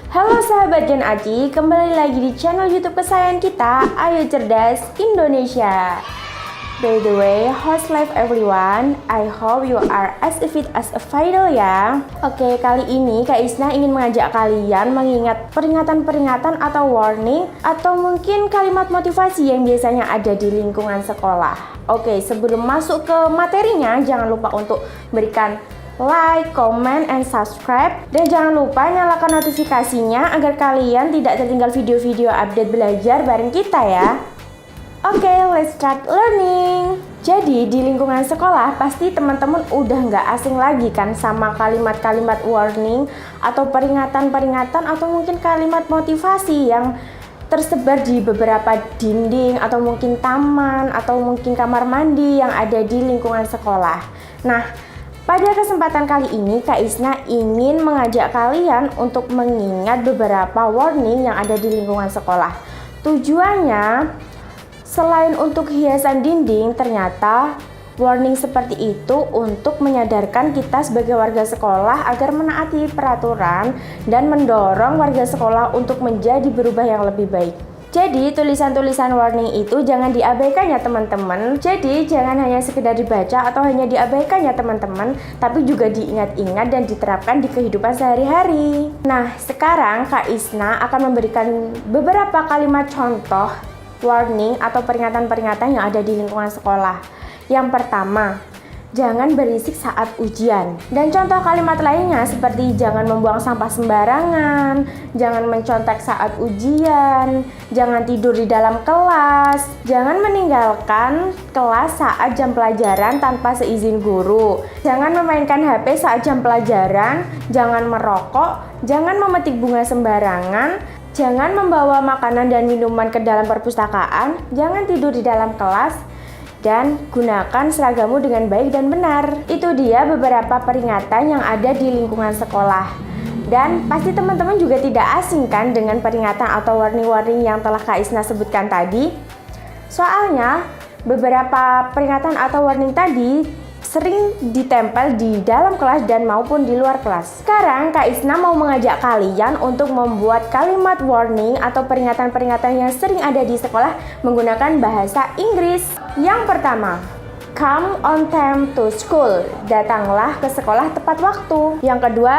Halo sahabat Gen Aki, kembali lagi di channel YouTube kesayangan kita, Ayo Cerdas Indonesia. By the way, how's life everyone? I hope you are as fit as a fiddle ya. Oke, kali ini Kak Isna ingin mengajak kalian mengingat peringatan-peringatan atau warning atau mungkin kalimat motivasi yang biasanya ada di lingkungan sekolah. Oke, sebelum masuk ke materinya, jangan lupa untuk berikan like, comment, and subscribe. Dan jangan lupa nyalakan notifikasinya agar kalian tidak tertinggal video-video update belajar bareng kita ya. Oke, let's start learning. Jadi di lingkungan sekolah pasti teman-teman udah nggak asing lagi kan sama kalimat-kalimat warning atau peringatan-peringatan atau mungkin kalimat motivasi yang tersebar di beberapa dinding atau mungkin taman atau mungkin kamar mandi yang ada di lingkungan sekolah. Nah, pada kesempatan kali ini Kak Isna ingin mengajak kalian untuk mengingat beberapa warning yang ada di lingkungan sekolah. Tujuannya selain untuk hiasan dinding, ternyata warning seperti itu untuk menyadarkan kita sebagai warga sekolah agar menaati peraturan dan mendorong warga sekolah untuk menjadi berubah yang lebih baik. Jadi tulisan-tulisan warning itu jangan diabaikan ya teman-teman. Jadi jangan hanya sekedar dibaca atau hanya diabaikan ya teman-teman, tapi juga diingat-ingat dan diterapkan di kehidupan sehari-hari. Nah, sekarang Kak Isna akan memberikan beberapa kalimat contoh warning atau peringatan-peringatan yang ada di lingkungan sekolah. Yang pertama, jangan berisik saat ujian. Dan contoh kalimat lainnya seperti jangan membuang sampah sembarangan, jangan mencontek saat ujian, jangan tidur di dalam kelas, jangan meninggalkan kelas saat jam pelajaran tanpa seizin guru, jangan memainkan HP saat jam pelajaran, jangan merokok, jangan memetik bunga sembarangan, jangan membawa makanan dan minuman ke dalam perpustakaan, jangan tidur di dalam kelas, dan gunakan seragammu dengan baik dan benar. Itu dia beberapa peringatan yang ada di lingkungan sekolah. Dan pasti teman-teman juga tidak asing kan dengan peringatan atau warning-warning yang telah Kak Isna sebutkan tadi. Soalnya beberapa peringatan atau warning tadi sering ditempel di dalam kelas dan maupun di luar kelas. Sekarang Kak Isna mau mengajak kalian untuk membuat kalimat warning atau peringatan-peringatan yang sering ada di sekolah menggunakan bahasa Inggris. Yang pertama, come on time to school. Datanglah ke sekolah tepat waktu. Yang kedua,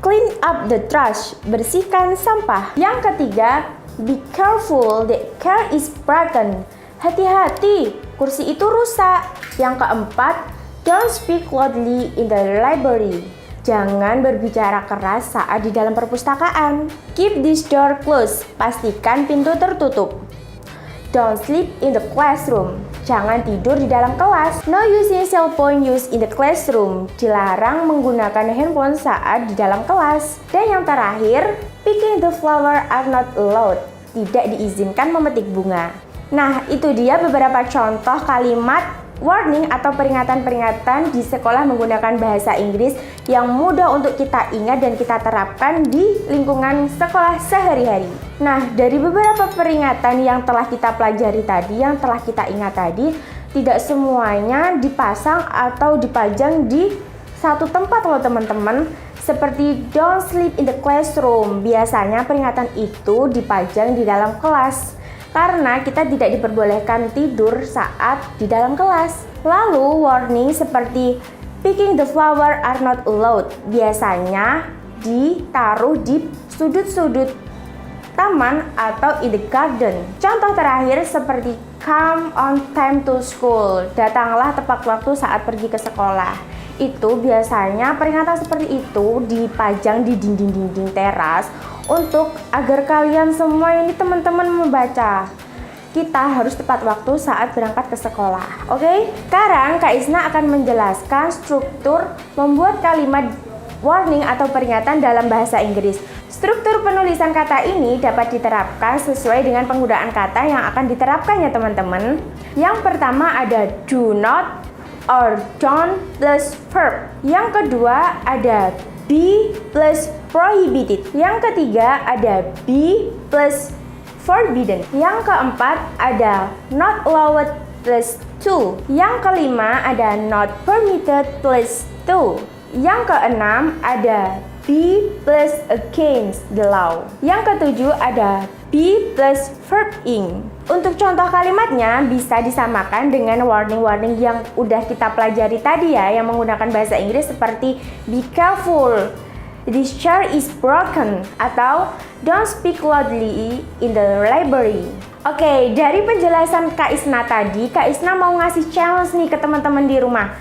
clean up the trash. Bersihkan sampah. Yang ketiga, be careful, the chair is broken. Hati-hati, kursi itu rusak. Yang keempat, don't speak loudly in the library. Jangan berbicara keras saat di dalam perpustakaan. Keep this door closed. Pastikan pintu tertutup. Don't sleep in the classroom. Jangan tidur di dalam kelas. No using cell phone use in the classroom. Dilarang menggunakan handphone saat di dalam kelas. Dan yang terakhir, picking the flower are not allowed. Tidak diizinkan memetik bunga. Nah, itu dia beberapa contoh kalimat warning atau peringatan-peringatan di sekolah menggunakan bahasa Inggris yang mudah untuk kita ingat dan kita terapkan di lingkungan sekolah sehari-hari. Nah, dari beberapa peringatan yang telah kita pelajari tadi, yang telah kita ingat tadi, tidak semuanya dipasang atau dipajang di satu tempat loh teman-teman. Seperti don't sleep in the classroom. Biasanya peringatan itu dipajang di dalam kelas, karena kita tidak diperbolehkan tidur saat di dalam kelas. Lalu warning seperti picking the flower are not allowed biasanya ditaruh di sudut-sudut taman atau in the garden. Contoh terakhir seperti come on time to school. Datanglah tepat waktu saat pergi ke sekolah. Itu biasanya peringatan seperti itu dipajang di dinding-dinding teras untuk agar kalian semua ini teman-teman membaca. Kita harus tepat waktu saat berangkat ke sekolah. Oke? Sekarang Kak Isna akan menjelaskan struktur membuat kalimat warning atau peringatan dalam bahasa Inggris. Struktur penulisan kata ini dapat diterapkan sesuai dengan penggunaan kata yang akan diterapkan ya teman-teman. Yang pertama ada do not or don't plus verb. Yang kedua ada be plus prohibited. Yang ketiga ada be plus forbidden. Yang keempat ada not allowed plus to. Yang kelima ada not permitted plus to. Yang keenam ada be plus against the law. Yang ketujuh ada be plus verb ing. Untuk contoh kalimatnya bisa disamakan dengan warning-warning yang udah kita pelajari tadi ya, yang menggunakan bahasa Inggris seperti be careful, this chair is broken, atau don't speak loudly in the library. Oke, dari penjelasan Kak Isna tadi, Kak Isna mau ngasih challenge nih ke teman-teman di rumah.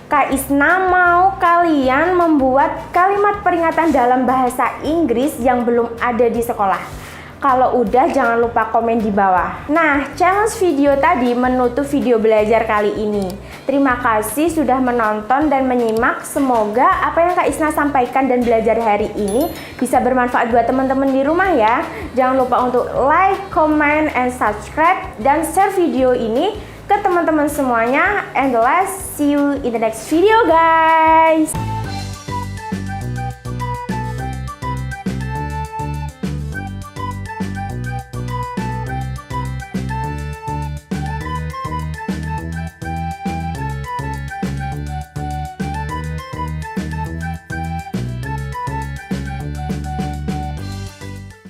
Kak Isna mau kalian membuat kalimat peringatan dalam bahasa Inggris yang belum ada di sekolah. Kalau udah, jangan lupa komen di bawah. Nah, challenge video tadi menutup video belajar kali ini. Terima kasih sudah menonton dan menyimak. Semoga apa yang Kak Isna sampaikan dan belajar hari ini bisa bermanfaat buat teman-teman di rumah ya. Jangan lupa untuk like, comment, and subscribe, dan share video ini ke teman-teman semuanya. And let's see you in the next video guys.